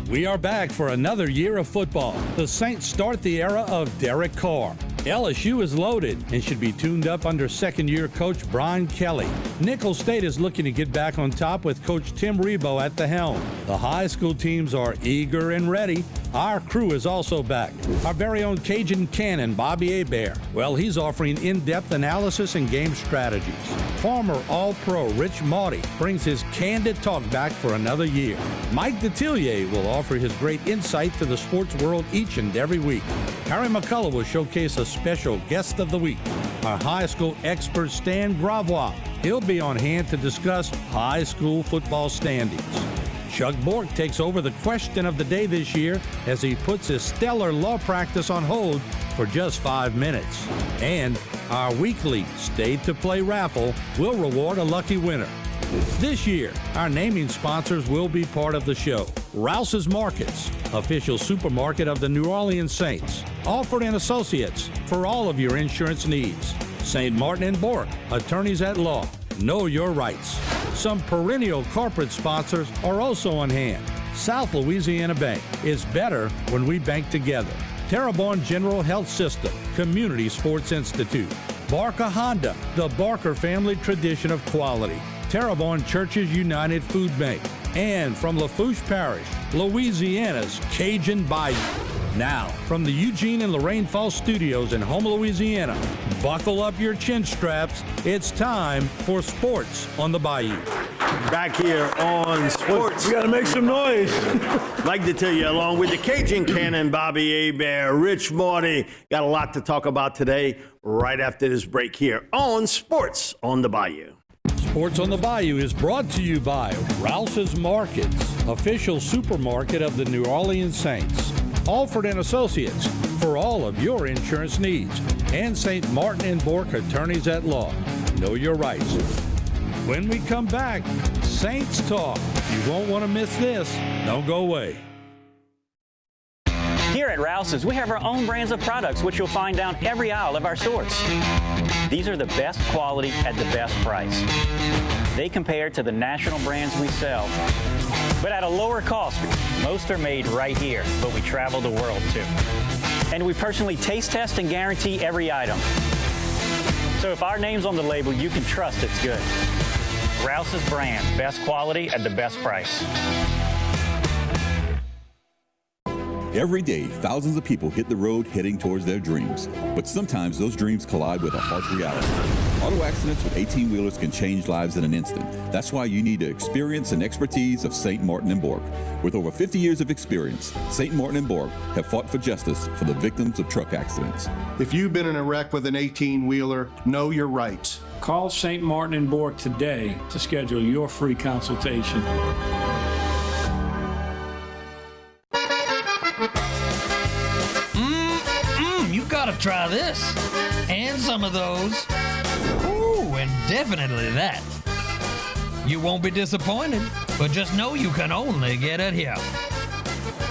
We are back for another year of football. The Saints start the era of Derek Carr. LSU is loaded and should be tuned up under second-year coach Brian Kelly. Nicholls State is looking to get back on top with Coach Tim Rebowe at the helm. The high school teams are eager and ready. Our crew is also back. Our very own Cajun Cannon, Bobby Hebert. Well, he's offering in-depth analysis and game strategies. Former All-Pro Rich Maudy brings his candid talk back for another year. Mike Detillier will offer his great insight to the sports world each and every week. Harry McCullough will showcase a special guest of the week, our high school expert Stan Gravois. He'll be on hand to discuss high school football standings. Chuck Bork takes over the question of the day this year as he puts his stellar law practice on hold for just 5 minutes. And our weekly Stay to Play raffle will reward a lucky winner. This year, our naming sponsors will be part of the show. Rouse's Markets, official supermarket of the New Orleans Saints. Alford & Associates, for all of your insurance needs. St. Martin & Bork, attorneys at law. Know your rights. Some perennial corporate sponsors are also on hand. South Louisiana Bank is better when we bank together. Terrebonne General Health System, Community Sports Institute. Barker Honda, the Barker family tradition of quality. Terrebonne Churches United Food Bank. And from Lafourche Parish, Louisiana's Cajun Bayou. Now, from the Eugene and Lorraine Falls studios in Houma, Louisiana, buckle up your chin straps. It's time for Sports on the Bayou. Back here on Sports. We got to make some noise. Like to tell you, along with the Cajun Cannon, Bobby Hebert, Rich Maudy, got a lot to talk about today right after this break here on Sports on the Bayou. Sports on the Bayou is brought to you by Rouse's Markets, official supermarket of the New Orleans Saints. Alford & Associates, for all of your insurance needs. And St. Martin & Bork, attorneys at law. Know your rights. When we come back, Saints Talk. You won't want to miss this. Don't go away. Here at Rouse's, we have our own brands of products, which you'll find down every aisle of our stores. These are the best quality at the best price. They compare to the national brands we sell, but at a lower cost. Most are made right here, but we travel the world too. And we personally taste test and guarantee every item. So if our name's on the label, you can trust it's good. Rouse's brand, best quality at the best price. Every day, thousands of people hit the road heading towards their dreams. But sometimes those dreams collide with a harsh reality. Auto accidents with 18-wheelers can change lives in an instant. That's why you need the experience and expertise of St. Martin & Bork. With over 50 years of experience, St. Martin & Bork have fought for justice for the victims of truck accidents. If you've been in a wreck with an 18-wheeler, know your rights. Call St. Martin & Bork today to schedule your free consultation. You gotta try this. And some of those. Ooh, and definitely that. You won't be disappointed, but just know you can only get it here.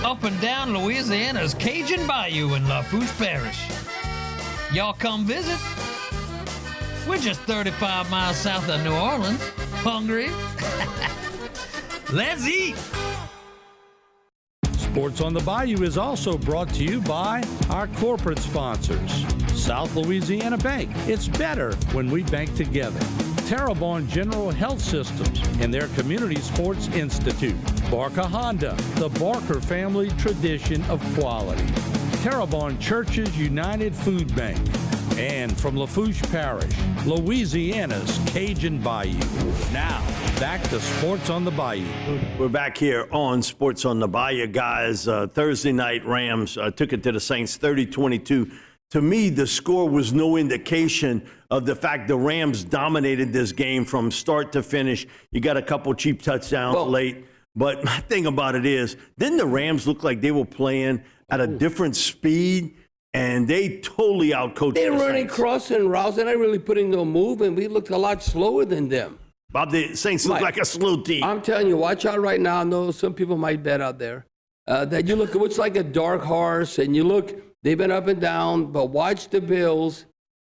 Up and down Louisiana's Cajun Bayou in Lafourche Parish. Y'all come visit? We're just 35 miles south of New Orleans. Hungry? Let's eat! Sports on the Bayou is also brought to you by our corporate sponsors. South Louisiana Bank. It's better when we bank together. Terrebonne General Health Systems and their Community Sports Institute. Barker Honda, the Barker family tradition of quality. Terrebonne Churches United Food Bank. And from Lafourche Parish, Louisiana's Cajun Bayou. Now, back to Sports on the Bayou. We're back here on Sports on the Bayou, guys. Thursday night, Rams took it to the Saints 30-22. To me, the score was no indication of the fact the Rams dominated this game from start to finish. You got a couple cheap touchdowns late. But my thing about it is, didn't the Rams look like they were playing at a different speed? And they totally outcoached They're the running Saints. crossing routes. They're not really putting no move, and we looked a lot slower than them. Bob, the Saints look like a slow team. I'm telling you, watch out right now. I know some people might bet out there that you look at what's like a dark horse, and you look, they've been up and down, but watch the Bills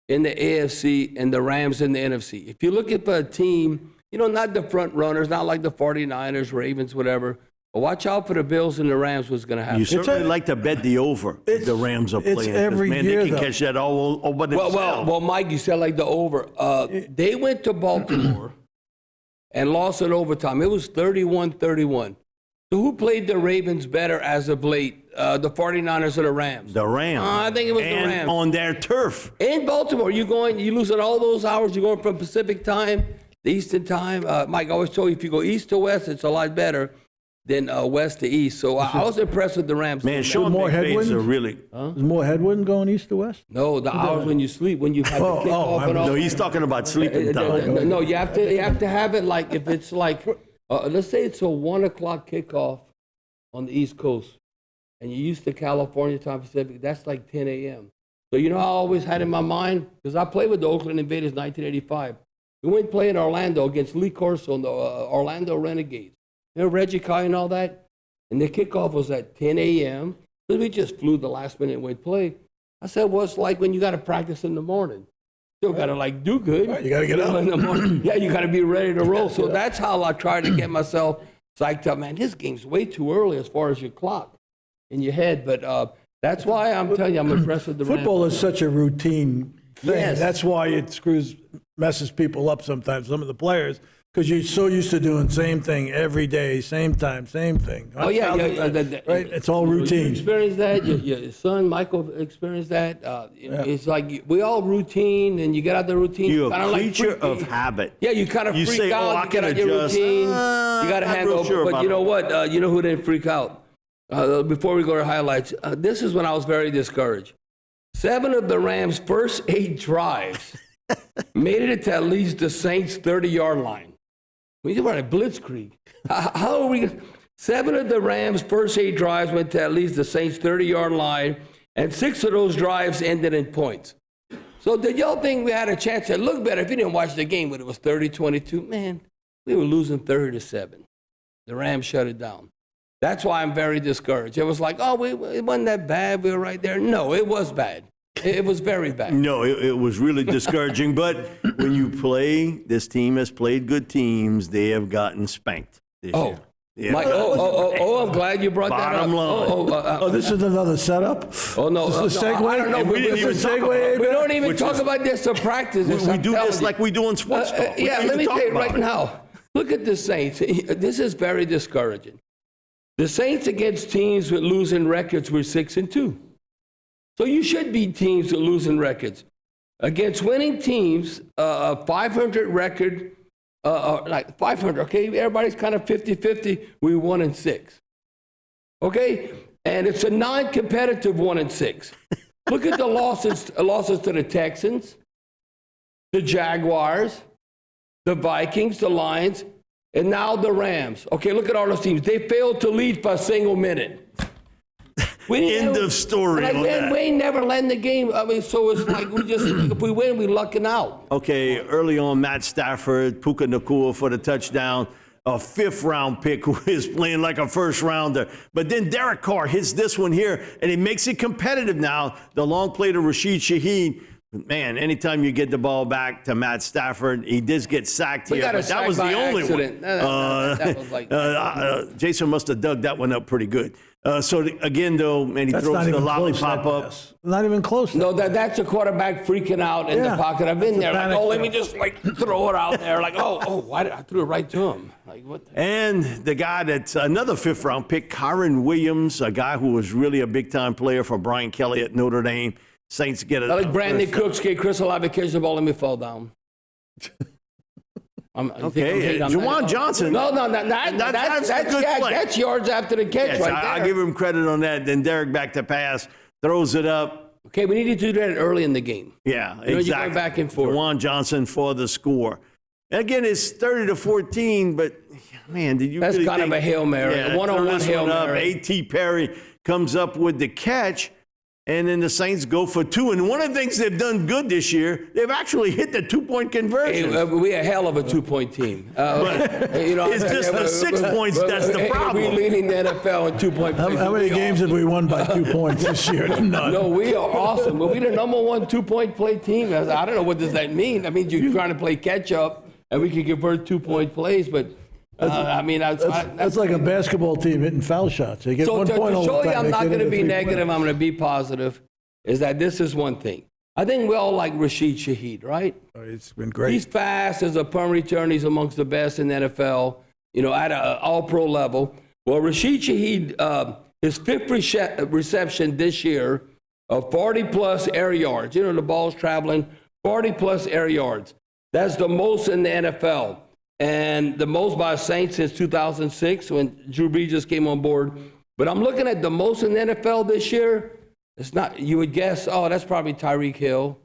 in the AFC and the Rams in the NFC. If you look at the team, you know, not the front runners, not like the 49ers, Ravens, whatever, But watch out for the Bills and the Rams. What's going to happen? You certainly like to bet the over if the Rams are playing. every man, year, they can though. catch that all by themselves. Well, Mike, you said like the over. They went to Baltimore and lost in overtime. It was 31-31. So who played the Ravens better as of late? The 49ers or the Rams? The Rams. I think it was the and Rams. on their turf. In Baltimore, you losing all those hours. You're going from Pacific time to Eastern time. Mike, I always told you, if you go east to west, it's a lot better than west to east. So I was impressed with the Rams. Man, Sean more McVay's headwinds? are really. There's more headwind going east to west? No, the hours when you sleep, when you have to kick off and all. No, he's talking about sleeping time. No, you have to have it like if it's like, let's say it's a 1 o'clock kickoff on the East Coast, and you're used to California time Pacific. That's like 10 a.m. So you know, I always had in my mind, because I played with the Oakland Invaders 1985. We went play in Orlando against Lee Corso and the Orlando Renegades. You know, Reggie Kai and all that. And the kickoff was at 10 a.m. So we just flew the last minute and went play. I said, well, it's like when you got to practice in the morning. Still got to like do good. Right, you got to get up in the morning. Yeah, you got to be ready to roll. So that's how I try to get myself psyched up. Man, this game's way too early as far as your clock in your head. But that's why I'm telling you, I'm impressed with the Football Rams. is such a routine thing. Yes. That's why it messes people up sometimes, some of the players, because you're so used to doing same thing every day, same time, same thing. Oh, yeah. Right? It's all You routine. experienced that. Your son, Michael, experienced that. It's like we all routine, and you get out the routine. You're kinda a like creature freak- of habit. Yeah, you kind of You freak say, out. "Oh, I you get can out your adjust." routine. You got to I'm handle. real sure But about you know it. what? You know who didn't freak out? Before we go to highlights, this is when I was very discouraged. 7 of the Rams' first 8 drives made it to at least the Saints' 30-yard line. We just run a blitzkrieg. How are we? 7 of the Rams' first 8 drives went to at least the Saints' 30-yard line, and 6 of those drives ended in points. So did y'all think we had a chance to look better if you didn't watch the game when it was 30-22? Man, we were losing 30-7. The Rams shut it down. That's why I'm very discouraged. It was like, oh, it wasn't that bad. We were right there. No, it was bad. It was very bad. No, it was really discouraging. But when you play, this team has played good teams. They have gotten spanked this year. Yeah. Mike, I'm glad you brought Bottom that line. up. This is another setup? Oh, no. This is a segue? I don't know. We didn't even talk about it. We don't even talk about this in practice. We do this like we do on sports talk. We Yeah, don't let even me talk tell you about right it. now. Look at the Saints. This is very discouraging. The Saints against teams with losing records were 6-2. So you should beat teams with losing records. Against winning teams, 500 record, like 500, okay? Everybody's kind of 50-50. We 1-6. Okay? And it's a non-competitive 1-6. Look at the losses to the Texans, the Jaguars, the Vikings, the Lions, and now the Rams. Okay, look at all those teams. They failed to lead for a single minute. End of story on that. We ain't never led the game. I mean, so it's like if we win, we lucking out. Okay, early on, Matt Stafford, Puka Nacua for the touchdown. A 5th-round pick who is playing like a first-rounder. But then Derek Carr hits this one here, and it makes it competitive now. The long play to Rashid Shaheed. Man, anytime you get the ball back to Matt Stafford, he did get sacked here. But that was the only one. That was like Jason must have dug that one up pretty good. So again, though, man, he That's throws not the even lollipop close, that up. pass. Not even close. No, that's a quarterback freaking out in the pocket. I've been there. Like, panic let me throw. just like throw it out there. Like, why did I threw it right to him? Like, what? And the guy that's another 5th-round pick, Kyron Williams, a guy who was really a big-time player for Brian Kelly at Notre Dame. Saints get it. Like Brandon Cooks gave Chris Olave catch the ball. Let me fall down. Okay, Juwan Johnson. No, That's a good play. that's yards after the catch Yes, right there. I give him credit on that. Then Derek back to pass, throws it up. Okay, we need to do that early in the game. Yeah, You know, exactly. you're going back and forth. Juwan Johnson for the score. Again, it's 30-14, but man, did you That's really kind of think- a Hail Mary, a one-on-one turn this Hail one up. Mary. A.T. Perry comes up with the catch, and then the Saints go for 2. And one of the things they've done good this year, they've actually hit the 2-point conversion. Hey, we a hell of a 2-point team. It's just the 6 points that's the problem. We're leading the NFL in 2-point plays. How many games have we won by 2 points this year? None. No, we are awesome. But we're the number 1 2-point play team. I don't know what does that mean. That means you're trying to play catch up, and we can convert 2-point plays. But I mean, That's like a basketball team hitting foul shots. They get so 1 to point all show the you time. I'm They not get going to into be 3 negative, points. I'm going to be positive, is that this is one thing. I think we all like Rashid Shaheed, right? It's been great. He's fast as a punt return. He's amongst the best in the NFL, you know, at an all-pro level. Well, Rashid Shaheed, his fifth reception this year of 40-plus air yards. You know, the ball's traveling 40-plus air yards. That's the most in the NFL. And the most by a Saint since 2006 when Drew Brees just came on board. But I'm looking at the most in the NFL this year. It's not, you would guess, oh, that's probably Tyreek Hill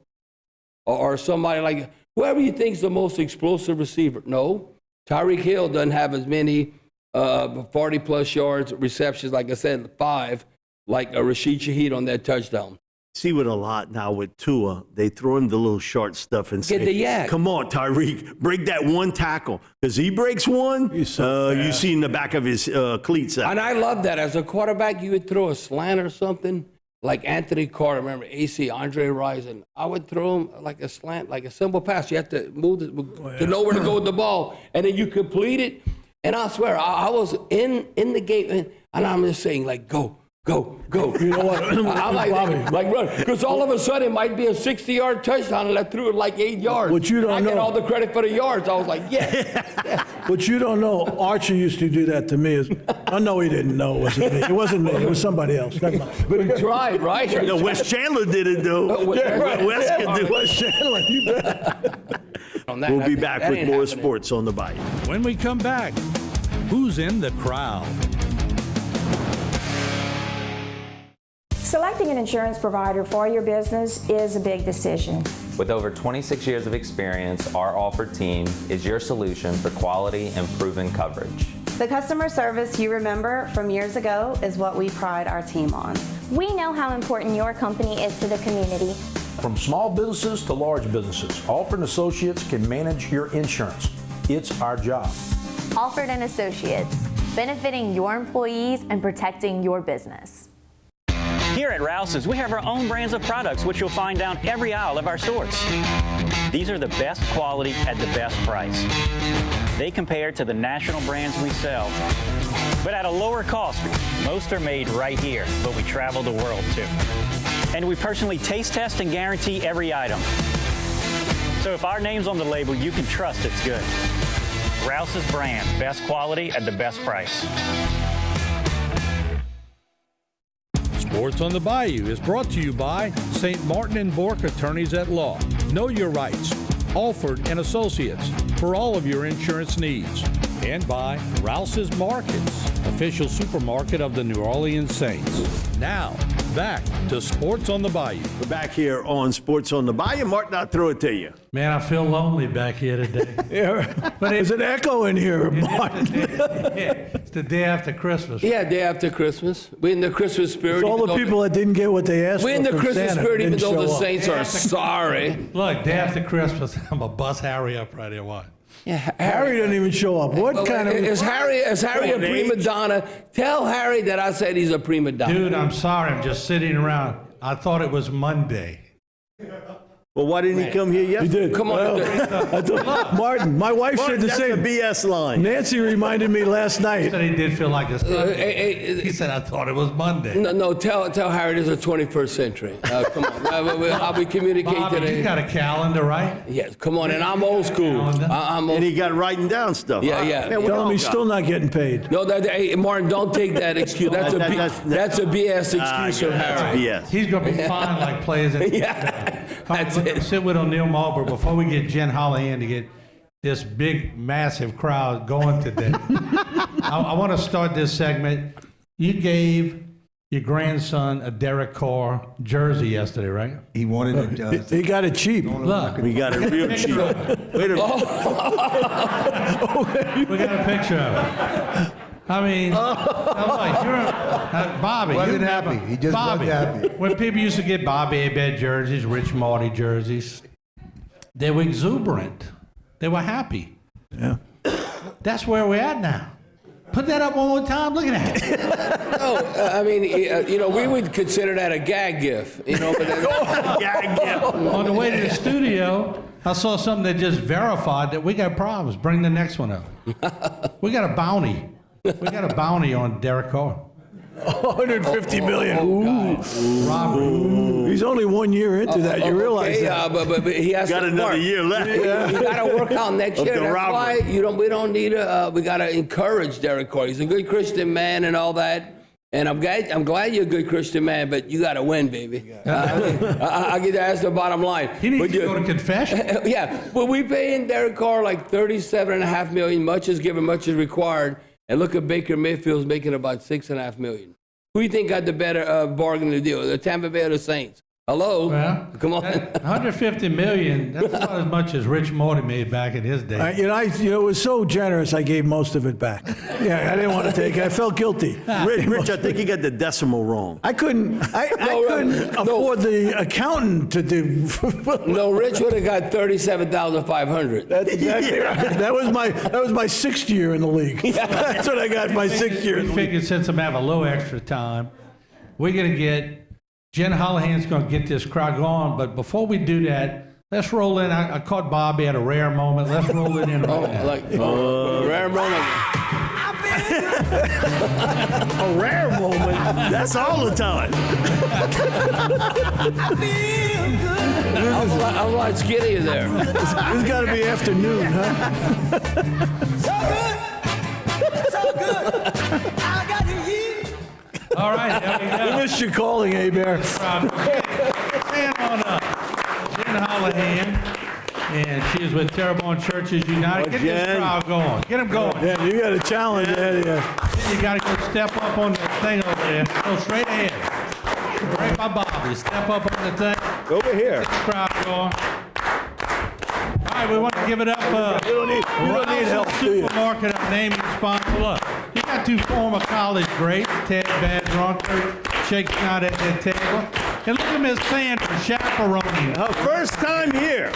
or somebody like, whoever you think is the most explosive receiver. No, Tyreek Hill doesn't have as many 40-plus yards receptions, like I said, 5, like a Rashid Shaheed on that touchdown. See what a lot now with Tua, they throw him the little short stuff and say, Get the yak. come on, Tyreek, break that one tackle. Because he breaks one, He's so you fast. see in the back of his cleats. And I love that. As a quarterback, you would throw a slant or something, like Anthony Carter, remember, AC, Andre Rison. I would throw him like a slant, like a simple pass. You have to move to know where to go with the ball, and then you complete it. And I swear, I was in the game, and I'm just saying, like, go. You know what? I'm like run. Because all of a sudden, it might be a 60-yard touchdown, and I threw it like 8 yards. What you don't I get know- all the credit for the yards. I was like, yeah. What you don't know, Archie used to do that to me. I know he didn't know it wasn't me. It wasn't me. It was somebody else. Never mind. But he tried, right? No, Wes Chandler did it, though. Yeah, right. Wes can do it. Wes Chandler, you bet. On that, We'll be back that with ain't more happening. sports on the Bayou. When we come back, who's in the crowd? Selecting an insurance provider for your business is a big decision. With over 26 years of experience, our offered team is your solution for quality and proven coverage. The customer service you remember from years ago is what we pride our team on. We know how important your company is to the community. From small businesses to large businesses, Alford & Associates can manage your insurance. It's our job. Alford & Associates, benefiting your employees and protecting your business. Here at Rouse's, we have our own brands of products, which you'll find down every aisle of our stores. These are the best quality at the best price. They compare to the national brands we sell, but at a lower cost. Most are made right here, but we travel the world too. And we personally taste test and guarantee every item. So if our name's on the label, you can trust it's good. Rouse's brand, best quality at the best price. Sports on the Bayou is brought to you by St. Martin and Bourke Attorneys at Law. Know your rights. Alford and Associates for all of your insurance needs. And by Rouse's Markets, official supermarket of the New Orleans Saints. Now, back to Sports on the Bayou. We're back here on Sports on the Bayou. Martin, I'll throw it to you. Man, I feel lonely back here today. But there's an echo in here, Martin. It's the day after Christmas. Yeah, day after Christmas. We're in the Christmas spirit. It's all the people that didn't get what they asked for. We're in the from Christmas Santa spirit, even didn't though the show up. Saints are sorry. Look, day after Christmas, I'm going to bust Harry up right here. What? Yeah, Harry didn't even show up. What kind of... Is Harry a prima donna? Tell Harry that I said he's a prima donna. Dude, I'm sorry. I'm just sitting around. I thought it was Monday. Well, why didn't he come here yesterday? He did. Come on. I thought, Martin, my wife said the that's same. a BS line. Nancy reminded me last He night. said he did feel like a Sunday. He said, I thought it was Monday. No, tell Harry this is the 21st century. Come on. How we communicate Bobby, today. you got a calendar, right? Yes, come on. And I'm old school. I'm old. And he got writing down stuff. Yeah, yeah. Man, we Tell all him he's got- still not getting paid. No, hey, Martin, don't take that excuse. That's a BS excuse from Harry. Yes. He's going to be fine like players in That's it. Sit with O'Neal Marlboro before we get Jen Holly in to get this big, massive crowd going today. I want to start this segment. You gave your grandson a Derek Carr jersey yesterday, right? He wanted it. He got it cheap. Look, We got it real cheap. Wait a minute. we got a picture of it. I mean, I'm like, Bobby. Wasn't you happy. remember- He just Bobby, wasn't happy. when people used to get Bobby Abed jerseys, Rich Marty jerseys, they were exuberant. They were happy. Yeah. That's where we're at now. Put that up one more time. Look at that. No, I mean, we would consider that a gag gift. But Gag gift. On the way to the studio, I saw something that just verified that we got problems. Bring the next one up. We got a bounty. We got a bounty on Derek Carr. 150 million. Robbery. He's only 1 year into that. You realize Okay, that? but he has Got to another work. year left. You got to work out next Of year. the That's robbery. why we don't need we got to encourage Derek Carr. He's a good Christian man and all that. And I'm glad you're a good Christian man, but you got to win, baby. I get that's the bottom line. He needs to go to confession. Yeah, but we paying Derek Carr like $37.5 million. Much is given, much is required. And look at Baker Mayfield's making about $6.5 million. Who do you think got the better bargaining deal? The Tampa Bay or the Saints? Hello? Well, Come on. 150 million, that's about as much as Rich Morty made back in his day. It was so generous, I gave most of it back. Yeah, I didn't want to take it. I felt guilty. Rich, I think you got the decimal wrong. I couldn't afford the accountant to do. No, Rich would have got $37,500. That's exactly right. That was my 6th year in the league. That's what I got my 6th year in We the league. figured since I'm having a little extra time, we're going to get, Jen Holohan's going to get this crowd going, but before we do that, let's roll in. I caught Bobby at a rare moment. Let's roll it in right now. Rare moment. A rare moment. That's all the time. I'm like skinny there. It's got to be afternoon, huh? So good. I got to eat. All right, there we go. We missed your calling, A-Bear. Stand on up. Jen Holohan, and she is with Terrebonne Churches United. Get this crowd going. Get them going. Yeah, you got a challenge ahead of you. You got to go step up on the thing over there. Go straight ahead. Right by Bobby. Step up on the thing. Over here. Get the crowd going. All right, we want to give it up for You don't need help, do you? Supermarket, our naming sponsor. Look, you got two former college greats, Ted Badronker, shaking out at that table. And look at Miss Sandra chaperoning. First time here.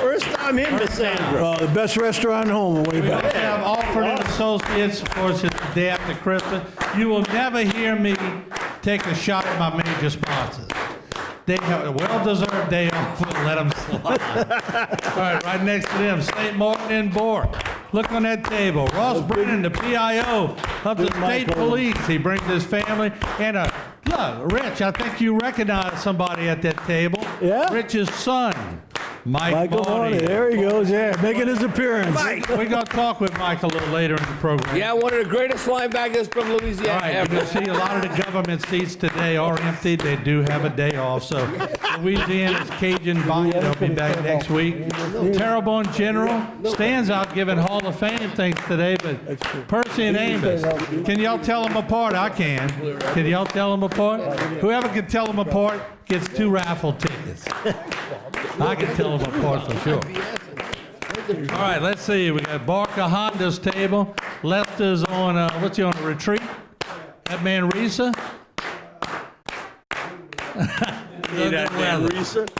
First time here, Miss Sandra. The best restaurant in Houma, way We back. also have Alford and Associates, of course, it's the day after Christmas. You will never hear me take a shot at my major sponsors. They have a well-deserved day off, but let them slide. All right next to them, St. Martin and Bork. Look on that table. Ross Brennan, the PIO of the state police. He brings his family. And look, Rich, I think you recognize somebody at that table. Yeah? Rich's son, Michael Marty. There he goes, yeah, making his appearance. We're going to talk with Mike a little later in the program. Yeah, one of the greatest linebackers from Louisiana All right, ever. you can see a lot of the government seats today are empty. They do have a day off. So Louisiana's Cajun Bayou, they'll be back next week. Terrebonne General stands out giving Hall of Fame things today, but Percy and Amos, can y'all tell them apart? I can. Can y'all tell them apart? Whoever can tell them apart gets 2 raffle tickets. I can tell them apart for sure. All right, let's see. We got Barker Honda's table. Lester's on, what's he on, a retreat? That man Risa?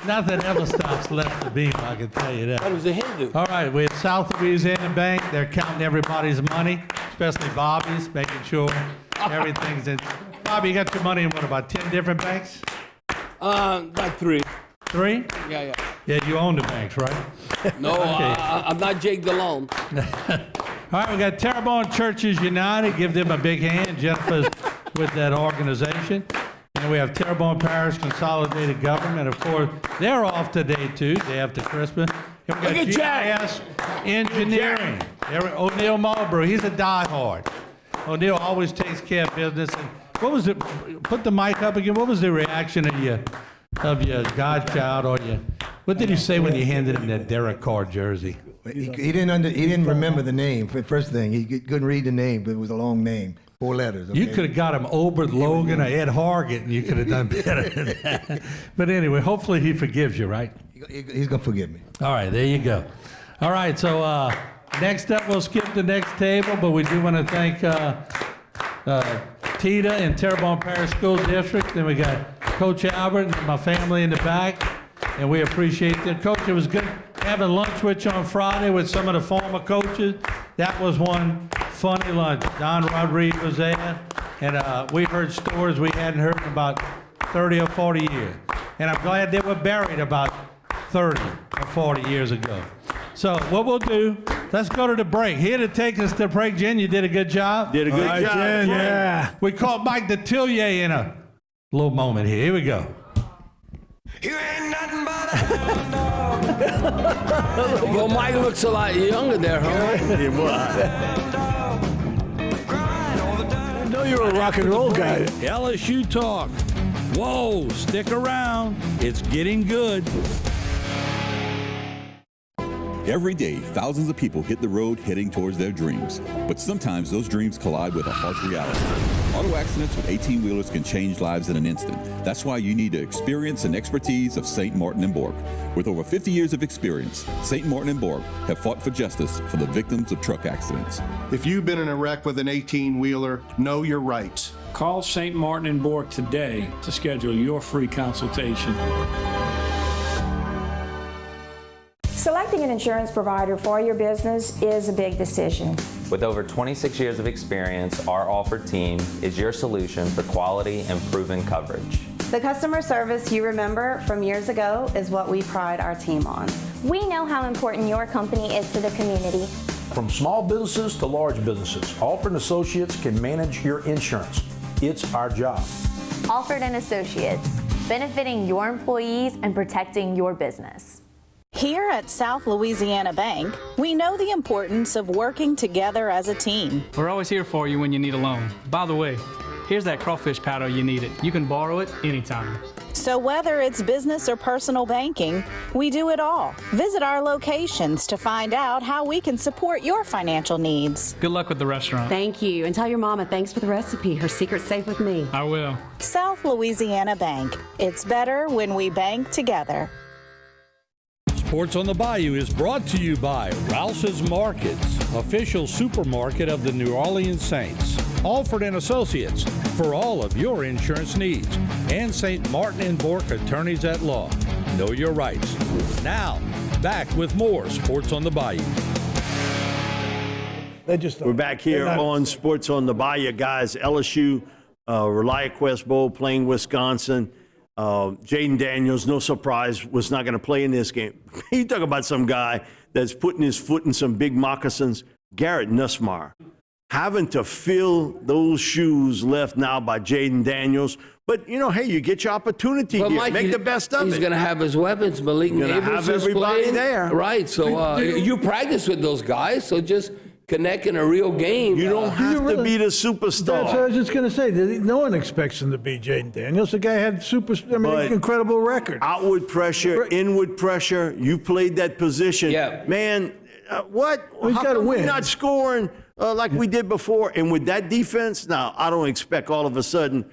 Nothing ever stops Lester Beam, I can tell you that. That was a Hindu. All right, we have South Louisiana Bank. They're counting everybody's money, especially Bobby's, making sure everything's in. Bobby, you got your money in what, about 10 different banks? About 3. 3? Yeah. Yeah, you own the banks, right? No, Okay. I'm not Jake DeLone. All right, we got Terrebonne Churches United. Give them a big hand. Jennifer's with that organization. And we have Terrebonne Parish Consolidated Government. Of course, they're off today, too, day after Christmas. And we got Look at GIS Engineering. O'Neill Marlborough, he's a diehard. O'Neill always takes care of business. And what was it? Put the mic up again. What was the reaction of your godchild or your? What did he say when you handed him that Derek Carr jersey? He didn't remember the name. First thing, he couldn't read the name, but it was a long name, 4 letters. Okay? You could have got him Obert Logan or Ed Hargett, and you could have done better than that. But anyway, hopefully he forgives you, right? He's gonna forgive me. All right, there you go. All right, so next up, we'll skip the next table, but we do want to thank Tita and Terrebonne Parish School District. Then we got Coach Albert and my family in the back, and we appreciate it. Coach, it was good having lunch with you on Friday with some of the former coaches. That was one funny lunch. Don Rodriguez was there, and we heard stories we hadn't heard in about 30 or 40 years. And I'm glad they were buried about 30 or 40 years ago. So what we'll do, let's go to the break. Here to take us to the break, Jen, you did a good job. Did a good job, Jen, yeah. We caught Mike Detillier in a little moment here. Here we go. You ain't nothing but a hound dog. Well, Mike looks a lot younger there, huh? It was. I know you're a rock and roll guy. LSU talk. Whoa, stick around. It's getting good. Every day, thousands of people hit the road heading towards their dreams. But sometimes those dreams collide with a harsh reality. Auto accidents with 18-wheelers can change lives in an instant. That's why you need the experience and expertise of St. Martin and Bork. With over 50 years of experience, St. Martin and Bork have fought for justice for the victims of truck accidents. If you've been in a wreck with an 18-wheeler, know your rights. Call St. Martin and Bork today to schedule your free consultation. Selecting an insurance provider for your business is a big decision. With over 26 years of experience, our offered team is your solution for quality and proven coverage. The customer service you remember from years ago is what we pride our team on. We know how important your company is to the community. From small businesses to large businesses, Alford & Associates can manage your insurance. It's our job. Alford & Associates, benefiting your employees and protecting your business. Here at South Louisiana Bank, we know the importance of working together as a team. We're always here for you when you need a loan. By the way, here's that crawfish powder you needed. You can borrow it anytime. So whether it's business or personal banking, we do it all. Visit our locations to find out how we can support your financial needs. Good luck with the restaurant. Thank you. And tell your mama thanks for the recipe. Her secret's safe with me. I will. South Louisiana Bank. It's better when we bank together. Sports on the Bayou is brought to you by Rouse's Markets, official supermarket of the New Orleans Saints. Alford & Associates for all of your insurance needs. And St. Martin and Bork attorneys at law. Know your rights. Now, back with more Sports on the Bayou. We're back here on Sports on the Bayou, guys. LSU, ReliaQuest Bowl playing Wisconsin. Jaden Daniels, no surprise, was not going to play in this game. You talk about some guy that's putting his foot in some big moccasins. Garrett Nussmeier having to fill those shoes left now by Jaden Daniels. But, you know, hey, you get your opportunity here. Mike, make the best of it. He's going to have his weapons. Malik He's going to have everybody there. Right. So you practice with those guys, so just connect in a real game. You don't have to be the superstar. That's what I was just going to say. No one expects him to be Jaden Daniels. The guy had incredible record. Outward pressure, inward pressure. You played that position. Yeah. Man, what? Well, he's got to win. We're not scoring like we did before. And with that defense, now, I don't expect all of a sudden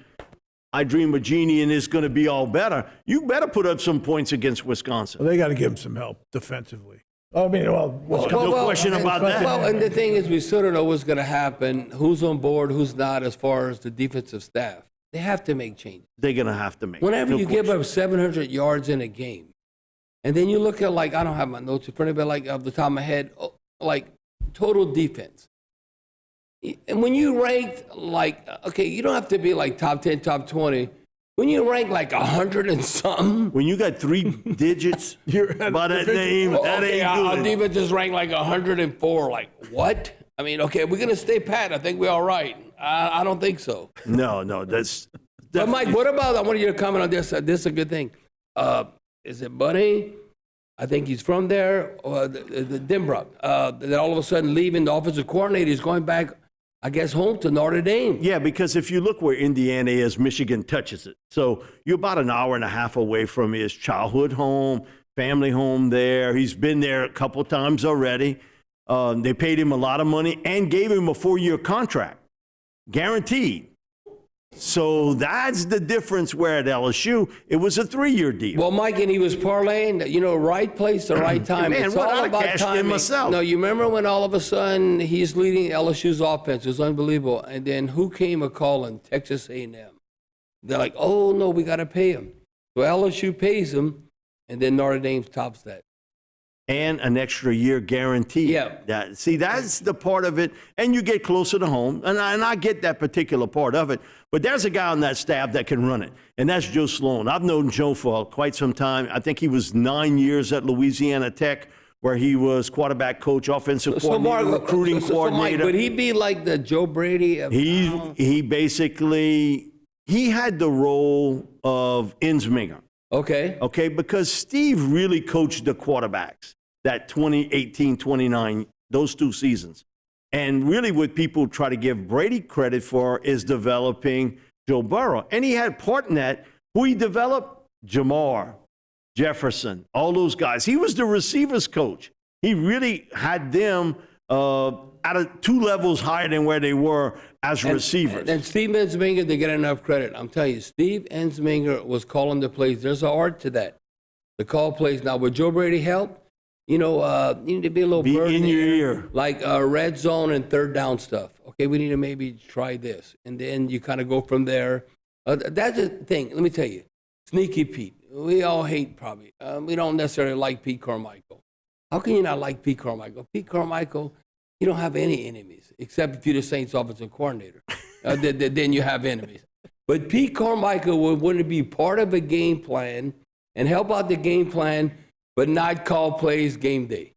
I dream a genie and it's going to be all better. You better put up some points against Wisconsin. Well, they got to give him some help defensively. I mean, no question about that. Well, and the thing is, we sort of know what's going to happen, who's on board, who's not, as far as the defensive staff. They have to make changes. They're going to have to make. Whenever you give up 700 yards in a game, and then you look at, like, I don't have my notes in front of me, like, off the top of my head, like, total defense. And when you rank, like, okay, you don't have to be, like, top 10, top 20. When you rank like 100 and something. When you got 3 digits by that name, that ain't good. Our defense just ranked like 104. Like, what? I mean, okay, we're going to stay pat. I think we're all right. I don't think so. No, that's... But, Mike, what about, I want you to comment on this. This is a good thing. Is it Bunny? I think he's from there. The Denbrock. That all of a sudden leaving the offensive coordinator is going back, I guess, home to Notre Dame. Yeah, because if you look where Indiana is, Michigan touches it. So you're about an hour and a half away from his childhood home, family home there. He's been there a couple times already. They paid him a lot of money and gave him a 4-year contract, guaranteed. So that's the difference where at LSU, it was a 3-year deal. Well, Mike, and he was parlaying, right place, the right time. Man, it's what all I about cashed in timing. myself. No, you remember when all of a sudden he's leading LSU's offense? It was unbelievable. And then who came a-calling? Texas A&M. They're like, oh, no, we got to pay him. So LSU pays him, and then Notre Dame tops that. and an extra year guarantee. Yeah. See, that's the part of it, and you get closer to home, and I get that particular part of it. But there's a guy on that staff that can run it, and that's Joe Sloan. I've known Joe for quite some time. I think he was 9 years at Louisiana Tech, where he was quarterback coach, offensive coordinator, recruiting coordinator. Mike, would he be like the Joe Brady of He basically, he had the role of Ensminger. Okay, because Steve really coached the quarterbacks that 2018, 29, those 2 seasons. And really what people try to give Brady credit for is developing Joe Burrow. And he had part in that. Who he developed? Jamar, Jefferson, all those guys. He was the receivers coach. He really had them at 2 levels higher than where they were as receivers. And Steve Ensminger, they get enough credit. I'm telling you, Steve Ensminger was calling the plays. There's an art to that. The call plays. Now, would Joe Brady help? You need to be a little bird in your ear. Like red zone and third down stuff. Okay, we need to maybe try this. And then you kind of go from there. That's the thing. Let me tell you. Sneaky Pete. We all hate probably. We don't necessarily like Pete Carmichael. How can you not like Pete Carmichael? Pete Carmichael, you don't have any enemies, except if you're the Saints offensive coordinator. Then you have enemies. But Pete Carmichael would want to be part of a game plan and help out the game plan, but not call plays game day.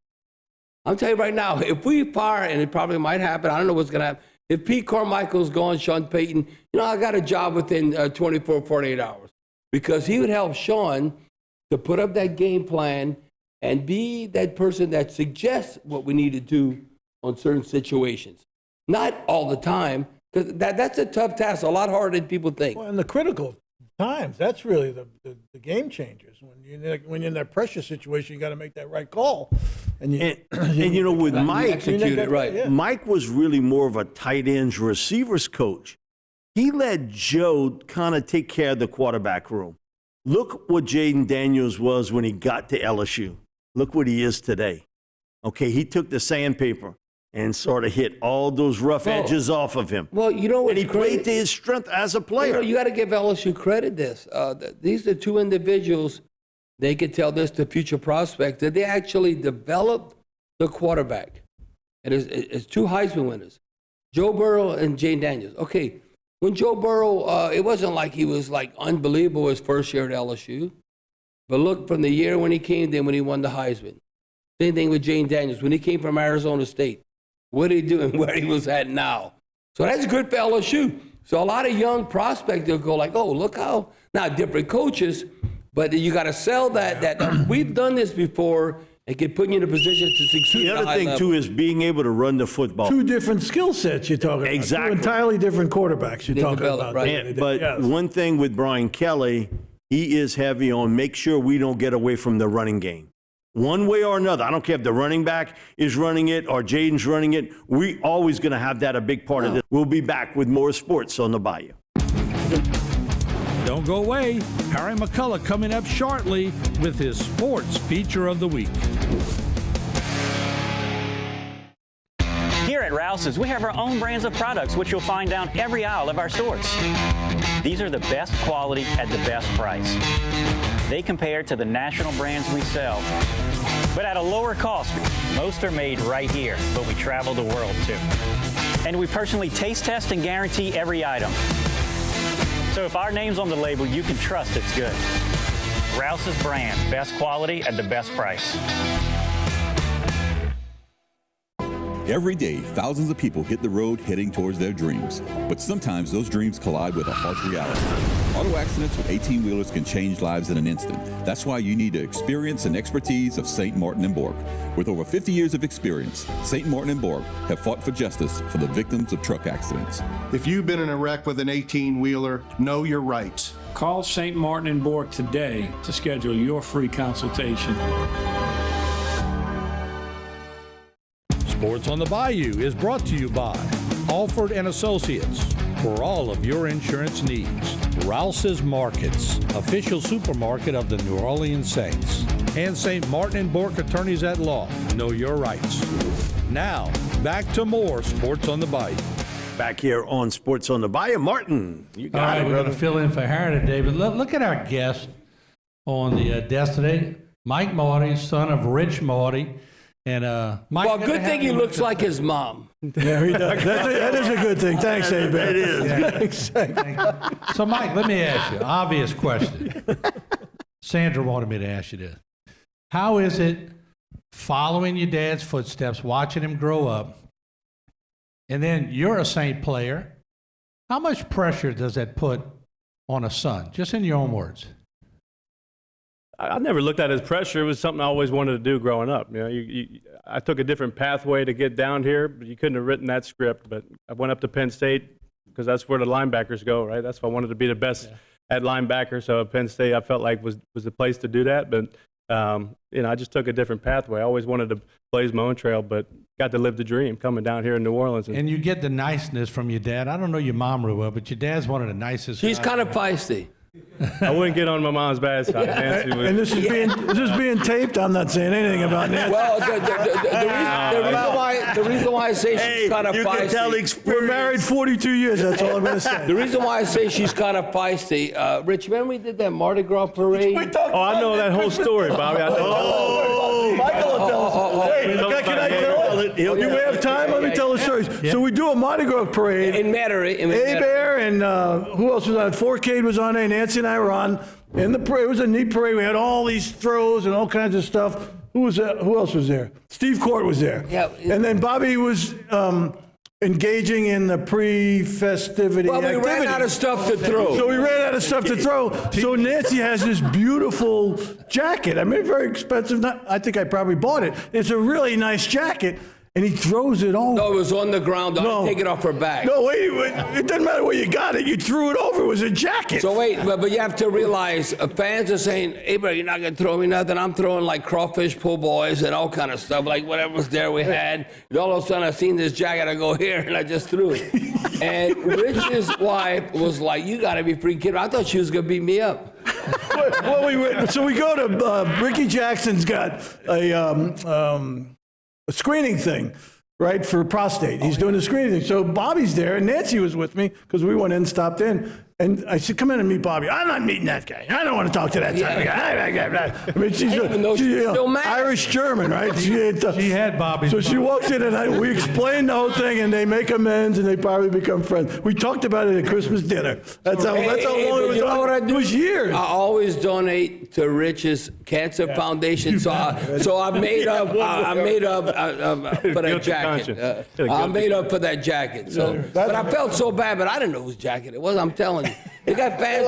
I'm telling you right now, if we fire, and it probably might happen, I don't know what's going to happen. If Pete Carmichael's gone, Sean Payton, I got a job within 24, 48 hours. Because he would help Sean to put up that game plan and be that person that suggests what we need to do on certain situations. Not all the time, because that's a tough task, a lot harder than people think. Well, in the critical times, that's really the game changers. When you're in that pressure situation, you got to make that right call. And with Mike, execute it right. Yeah. Mike was really more of a tight ends receivers coach. He let Joe kind of take care of the quarterback room. Look what Jaden Daniels was when he got to LSU. Look what he is today. Okay, he took the sandpaper and sort of hit all those rough edges off of him. Well, and he played to his strength as a player. You got to give LSU credit this. These are 2 individuals, they could tell this to future prospects, that they actually developed the quarterback. And it's 2 Heisman winners, Joe Burrow and Jaden Daniels. Okay. When Joe Burrow, it wasn't like he was like unbelievable his first year at LSU. But look, from the year when he came, then when he won the Heisman. Same thing with Jaden Daniels. When he came from Arizona State, what did he do and where he was at now? So that's good for LSU. So a lot of young prospects, they'll go like, oh, look how, now different coaches, but you got to sell that we've done this before. It can put you in a position to succeed. The other thing, too, is being able to run the football. 2 different skill sets you're talking about. Exactly. 2 entirely different quarterbacks you're talking about. Right. But one thing with Brian Kelly, he is heavy on make sure we don't get away from the running game. One way or another. I don't care if the running back is running it or Jaden's running it. We always going to have that a big part of this. We'll be back with more sports on the Bayou. Don't go away. Harry McCullough coming up shortly with his sports feature of the week. Here at Rouse's, we have our own brands of products, which you'll find down every aisle of our stores. These are the best quality at the best price. They compare to the national brands we sell, but at a lower cost. Most are made right here, but we travel the world too. And we personally taste test and guarantee every item. So if our name's on the label, you can trust it's good. Rouse's brand, best quality at the best price. Every day, thousands of people hit the road heading towards their dreams. But sometimes those dreams collide with a harsh reality. Auto accidents with 18-wheelers can change lives in an instant. That's why you need the experience and expertise of St. Martin & Bork. With over 50 years of experience, St. Martin & Bork have fought for justice for the victims of truck accidents. If you've been in a wreck with an 18-wheeler, know your rights. Call St. Martin & Bork today to schedule your free consultation. Sports on the Bayou is brought to you by Alford and Associates. For all of your insurance needs, Rouse's Markets, official supermarket of the New Orleans Saints, and St. Martin & Bork Attorneys at Law. Know your rights. Now, back to more Sports on the Bayou. Back here on Sports on the Bayou. Martin, you got All right, it, we're brother. going to fill in for Harry today, but look at our guest on the desk today. Mike Morty, son of Rich Morty. And Mike, well, good thing he looks like his mom. Yeah, he does. That is a good thing. Thanks, A-Ben. It is. Yeah. So, Mike, let me ask you, obvious question. Sandra wanted me to ask you this. How is it following your dad's footsteps, watching him grow up, and then you're a Saint player? How much pressure does that put on a son, just in your own words? I never looked at it as pressure. It was something I always wanted to do growing up. You know, I took a different pathway to get down here, but you couldn't have written that script. But I went up to Penn State because that's where the linebackers go, right? That's why I wanted to be the best at linebacker. So Penn State, I felt like was the place to do that. But I just took a different pathway. I always wanted to blaze my own trail, but got to live the dream coming down here in New Orleans. And you get the niceness from your dad. I don't know your mom real well, but your dad's one of the nicest. She's kind of feisty. I wouldn't get on my mom's bad side. Nancy would. And this is being taped. I'm not saying anything about Nancy. Well, the reason why I say she's kind of feisty. We're married 42 years. That's all I'm going to say. The reason why I say she's kind of feisty, Rich, remember we did that Mardi Gras parade? I know that whole story, Bobby. I know. Michael will tell us. Hey, can I tell it? Do we have time? Let me tell the story. So we do a Mardi Gras parade. In Metairie. A-Bear and who else was on? Forcade was on there. Nancy and I were on. In the parade, it was a neat parade. We had all these throws and all kinds of stuff. Who else was there? Steve Court was there. Yeah. And then Bobby was engaging in the pre-festivity activity. We ran out of stuff to throw. So we ran out of stuff to throw. So Nancy has this beautiful jacket. I mean, very expensive. I think I probably bought it. It's a really nice jacket. And he throws it over. No, it was on the ground. I take it off her back. No, wait. It doesn't matter where you got it. You threw it over. It was a jacket. So wait, but you have to realize, fans are saying, hey, bro, you're not going to throw me nothing. I'm throwing like crawfish po' boys and all kind of stuff, like whatever was there we had. And all of a sudden, I seen this jacket. I go, here, and I just threw it. And Rich's wife was like, you got to be freaking kidding. I thought she was going to beat me up. So we go to Ricky Jackson's got a screening thing, right, for prostate. He's doing the screening thing. So Bobby's there, and Nancy was with me because we went in and stopped in. And I said, come in and meet Bobby. I'm not meeting that guy. I don't want to talk to that type of guy. I mean, she's Irish-German, right? She had Bobby. So she walks in, and we explain the whole thing, and they make amends, and they probably become friends. We talked about it at Christmas dinner. That's how long it was. You know what I do? It was years. I always donate to Rich's Cancer Foundation. So I made up for that jacket. I made up for that jacket. So, but I felt so bad, but I didn't know whose jacket it was. I'm telling you. They got fans,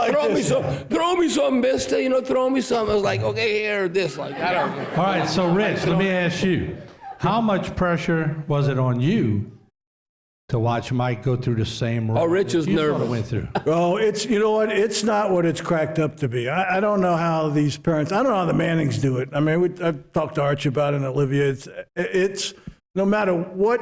throw me some, mister, throw me some. I was like, okay, here, this, like, I don't know. All right, so Rich, let me ask you, how much pressure was it on you to watch Mike go through the same role? Oh, Rich was nervous. Went through. Well, you know what? It's not what it's cracked up to be. I don't know how these parents, I don't know how the Mannings do it. I mean, I've talked to Archie about it and Olivia. It's no matter what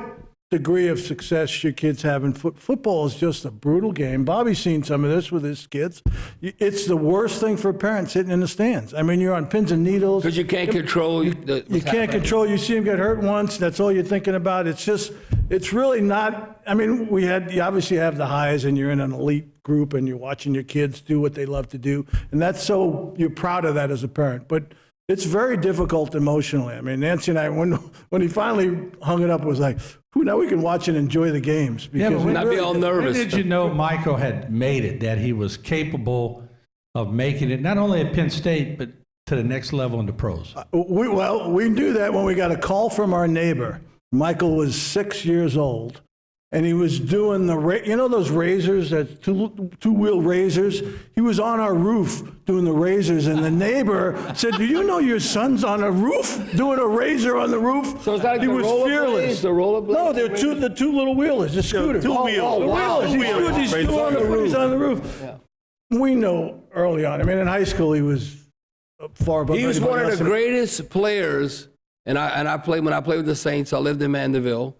degree of success your kids have in football is just a brutal game. Bobby's seen some of this with his kids. It's the worst thing for parents sitting in the stands. I mean, you're on pins and needles. Because you can't control. You can't control. You see him get hurt once. That's all you're thinking about. It's really not. I mean, you obviously have the highs, and you're in an elite group, and you're watching your kids do what they love to do, and you're proud of that as a parent. But it's very difficult emotionally. I mean, Nancy and I, when he finally hung it up, it was like, now we can watch and enjoy the games. Because not be all nervous. When did you know Michael had made it, that he was capable of making it, not only at Penn State, but to the next level in the pros? We knew that when we got a call from our neighbor. Michael was 6 years old, and he was doing those razors, that two-wheel razors? He was on our roof doing the razors, and the neighbor said, do you know your son's on a roof doing a razor on the roof? So it's like he was fearless. The rollerblades? No, they're the two little wheelers, the scooter. Two wheels. The wheelers. He's still on the roof. He's on the roof. Yeah. We know early on. I mean, in high school, he was far above. He was one of the greatest players, and I played when I played with the Saints. I lived in Mandeville.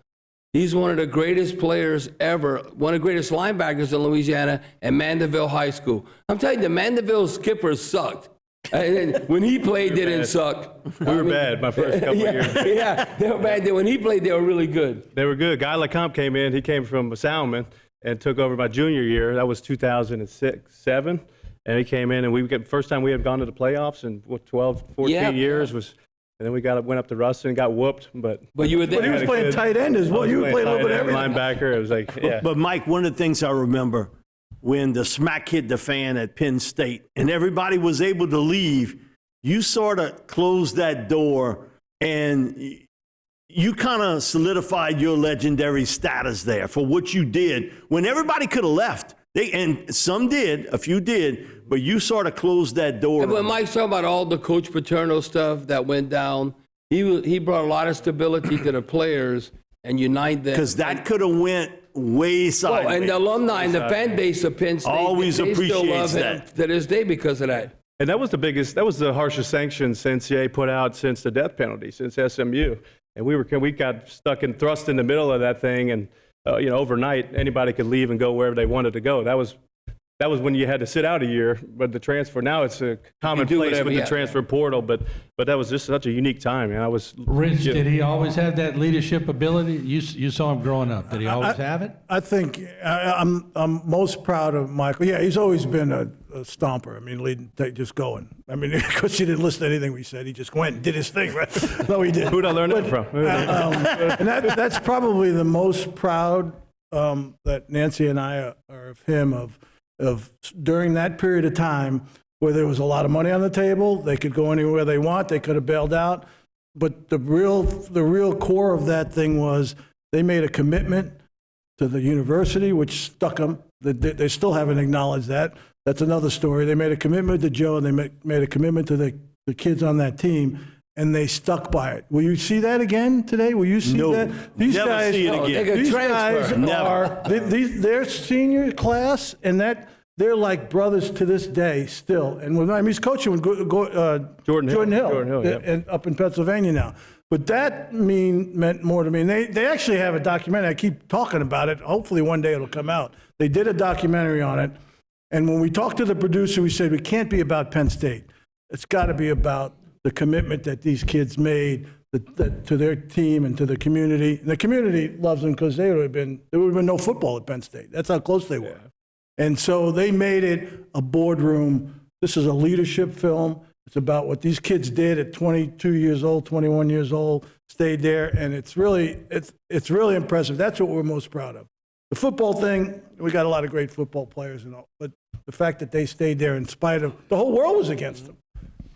He's one of the greatest players ever, one of the greatest linebackers in Louisiana and Mandeville High School. I'm telling you, the Mandeville skippers sucked. When he played, they didn't suck. We were bad my first couple of years. Yeah, they were bad. When he played, they were really good. They were good. Guy LeCompte came in. He came from Soundman and took over my junior year. That was 2006, 2007. And he came in, and first time we had gone to the playoffs in 12, 14 years was. And then we went up to Ruston and got whooped. But you were there. But he was playing tight end as well. You were playing a little bit of everything. Linebacker. It was like, yeah. But Mike, one of the things I remember when the smack hit the fan at Penn State and everybody was able to leave, you sort of closed that door and you kind of solidified your legendary status there for what you did when everybody could have left. And some did, a few did, but you sort of closed that door. And when Mike's talking about all the Coach Paterno stuff that went down, he brought a lot of stability to the players and unite them. Because that could have went way sideways. Oh, and the alumni and the fan base of Penn State always appreciates that to this day because of that. And that was the harshest sanction NCAA put out since the death penalty, since SMU. And we got thrust in the middle of that thing, and overnight anybody could leave and go wherever they wanted to go. That was when you had to sit out a year. But the transfer, now it's a commonplace with the transfer portal. But that was just such a unique time. Rich, did he always have that leadership ability? You saw him growing up. Did he always have it? I think I'm most proud of Michael. Yeah, he's always been a stomper. I mean, just going. I mean, because he didn't listen to anything we said. He just went and did his thing, right? No, he didn't. Who'd I learn that from? And that's probably the most proud that Nancy and I are of him, of during that period of time where there was a lot of money on the table. They could go anywhere they want. They could have bailed out. But the real core of that thing was they made a commitment to the university, which stuck them. They still haven't acknowledged that. That's another story. They made a commitment to Joe, and they made a commitment to the kids on that team, and they stuck by it. Will you see that again today? Will you see that? These never guys, see it again. These guys are their senior class, and they're like brothers to this day still. And he's coaching with Jordan Hill, and up in Pennsylvania now. But that meant more to me. And they actually have a documentary. I keep talking about it. Hopefully one day it'll come out. They did a documentary on it. And when we talked to the producer, we said, it can't be about Penn State. It's got to be about the commitment that these kids made to their team and to the community. And the community loves them because there would have been no football at Penn State. That's how close they were. And so they made it a boardroom. This is a leadership film. It's about what these kids did at 22 years old, 21 years old, stayed there. And it's really impressive. That's what we're most proud of. The football thing, we got a lot of great football players and all, but the fact that they stayed there in spite of the whole world was against them.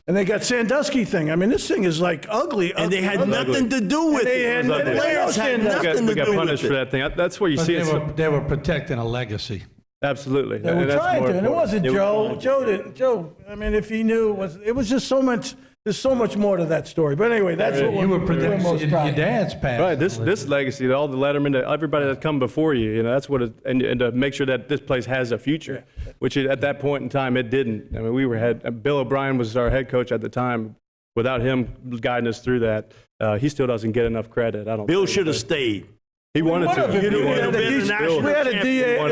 And they got Sandusky thing. I mean, this thing is like ugly. And they had nothing to do with it. The players had nothing to do with it. We got punished for that thing. That's where you see it. They were protecting a legacy. Absolutely. They were trying to, and it wasn't Joe. Joe didn't. Joe, I mean, if he knew, it was just so much. There's so much more to that story. But anyway, that's what you were protecting. Your dad's past. Right. This legacy, all the Letterman, everybody that's come before you, that's what. And to make sure that this place has a future, which at that point in time it didn't. I mean, Bill O'Brien was our head coach at the time. Without him guiding us through that, he still doesn't get enough credit. I don't. Bill should have stayed. He wanted to.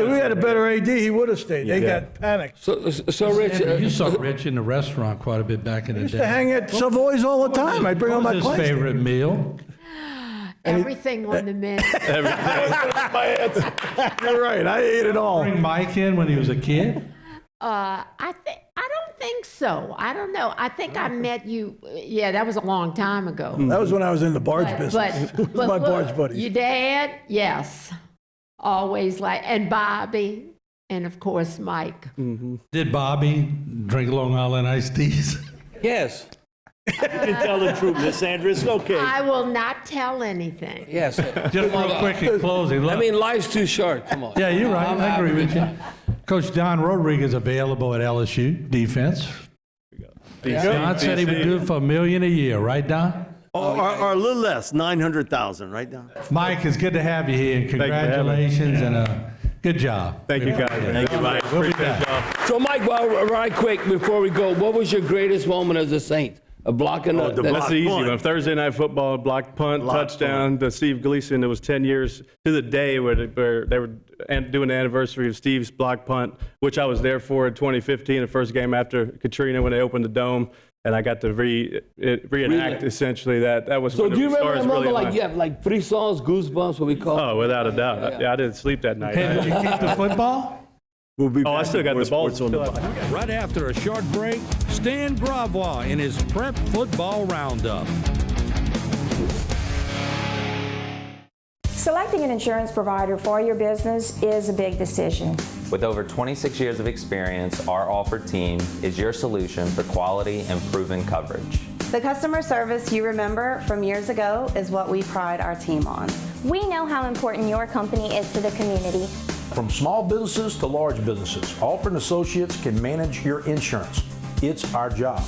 We had a better AD. He would have stayed. They got panicked. So Rich, you saw Rich in the restaurant quite a bit back in the day. Used to hang at Savoy's all the time. I'd bring him my his clients. favorite meal? Everything on the menu. You're right. I ate it all. Bring Mike in when he was a kid? I don't think so. I don't know. I think I met you. Yeah, that was a long time ago. That was when I was in the barge business. But my look, barge buddies. Your dad, yes, always and Bobby, and of course Mike. Mm-hmm. Did Bobby drink Long Island iced teas? Yes. You can tell the truth, Miss Sandra. It's okay. I will not tell anything. Yes. Just real quick in closing. Look. I mean, life's too short. Come on. Yeah, you're right. I agree with you. Coach Don Rodriguez available at LSU defense. Don said he would do it for $1 million a year, right, Don? Or a little less, 900,000, right, Don? Mike, it's good to have you here. Congratulations and good job. Thank you, guys. Thank you, Mike. We'll be back. So, Mike, right quick before we go, what was your greatest moment as a Saint? A block and that's the easy one. Thursday Night Football, block punt, touchdown to Steve Gleason. It was 10 years to the day where they were doing the anniversary of Steve's block punt, which I was there for in 2015, the first game after Katrina when they opened the dome. And I got to reenact essentially that. That was so. When Do you remember stars that moment? Really You have like 3 songs, Goosebumps, what we call. Oh, without a doubt. I didn't sleep that night. Hey, did you keep the football? We'll be back. I still got with the balls. Sports on the Bayou. Right after a short break, Stan Gravois in his Prep Football Roundup. Selecting an insurance provider for your business is a big decision. With over 26 years of experience, our offered team is your solution for quality and proven coverage. The customer service you remember from years ago is what we pride our team on. We know how important your company is to the community. From small businesses to large businesses, Alford & Associates can manage your insurance. It's our job.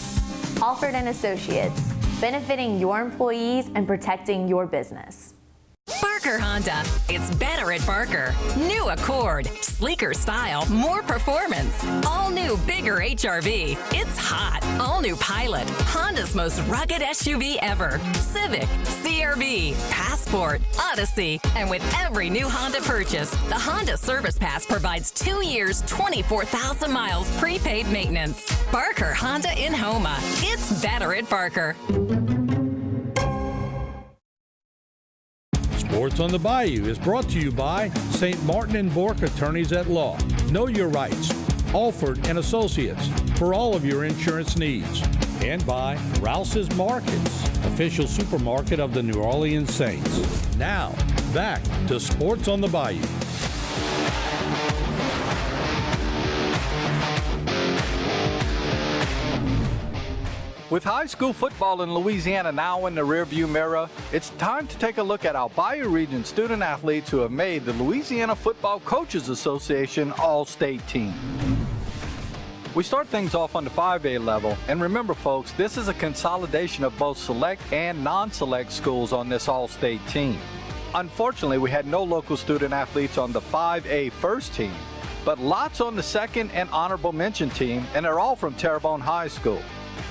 Alford & Associates, benefiting your employees and protecting your business. Barker Honda. It's better at Barker. New Accord. Sleeker style, more performance. All new, bigger HRV. It's hot. All new Pilot. Honda's most rugged SUV ever. Civic, CR-V, Passport, Odyssey. And with every new Honda purchase, the Honda Service Pass provides 2 years, 24,000 miles prepaid maintenance. Barker Honda in Houma. It's better at Barker. Sports on the Bayou is brought to you by St. Martin and Bourke Attorneys at Law. Know your rights. Alford and Associates for all of your insurance needs. And by Rouse's Markets, official supermarket of the New Orleans Saints. Now, back to Sports on the Bayou. With high school football in Louisiana now in the rearview mirror, it's time to take a look at our Bayou Region student athletes who have made the Louisiana Football Coaches Association All-State team. We start things off on the 5A level, and remember folks, this is a consolidation of both select and non-select schools on this All-State team. Unfortunately, we had no local student athletes on the 5A first team, but lots on the second and honorable mention team, and they're all from Terrebonne High School.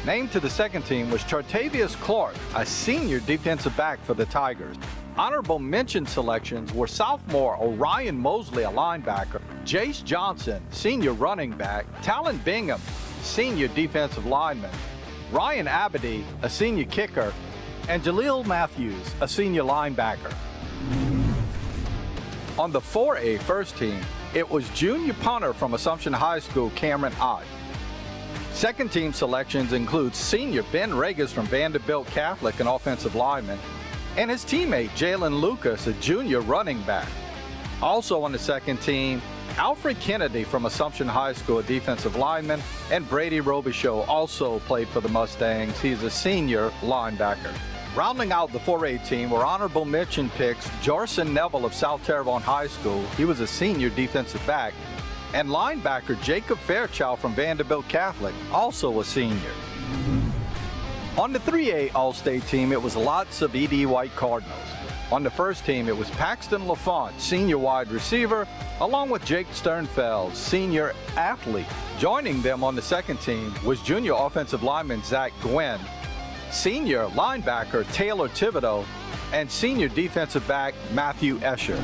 Named to the second team was Chartavius Clark, a senior defensive back for the Tigers. Honorable mention selections were sophomore Orion Mosley, a linebacker, Jace Johnson, senior running back, Talon Bingham, senior defensive lineman, Ryan Abedy, a senior kicker, and Jaleel Matthews, a senior linebacker. On the 4A first team, it was junior punter from Assumption High School, Cameron Ott. Second team selections include senior Ben Regas from Vanderbilt Catholic, an offensive lineman, and his teammate Jalen Lucas, a junior running back. Also on the second team, Alfred Kennedy from Assumption High School, a defensive lineman, and Brady Robichaux also played for the Mustangs. He's a senior linebacker. Rounding out the 4A team were honorable mention picks Jorson Neville of South Terrebonne High School. He was a senior defensive back. And linebacker Jacob Fairchild from Vanderbilt Catholic, also a senior. On the 3A All-State team, it was lots of E.D. White Cardinals. On the first team, it was Paxton LaFont, senior wide receiver, along with Jake Sternfeld, senior athlete. Joining them on the second team was junior offensive lineman Zach Gwynn, senior linebacker Taylor Thibodeau, and senior defensive back Matthew Escher.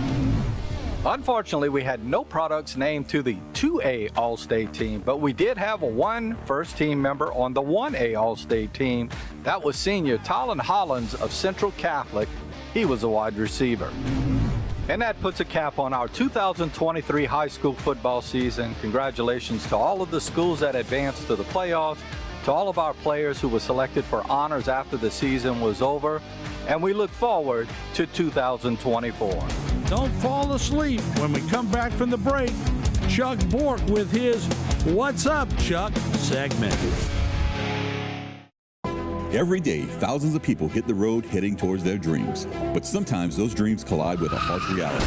Unfortunately, we had no products named to the 2A All-State team, but we did have one first-team member on the 1A All-State team. That was senior Talon Hollins of Central Catholic. He was a wide receiver. And that puts a cap on our 2023 high school football season. Congratulations to all of the schools that advanced to the playoffs, to all of our players who were selected for honors after the season was over, and we look forward to 2024. Don't fall asleep when we come back from the break. Chuck Bourke with his What's Up, Chuck segment. Every day, thousands of people hit the road heading towards their dreams. But sometimes those dreams collide with a harsh reality.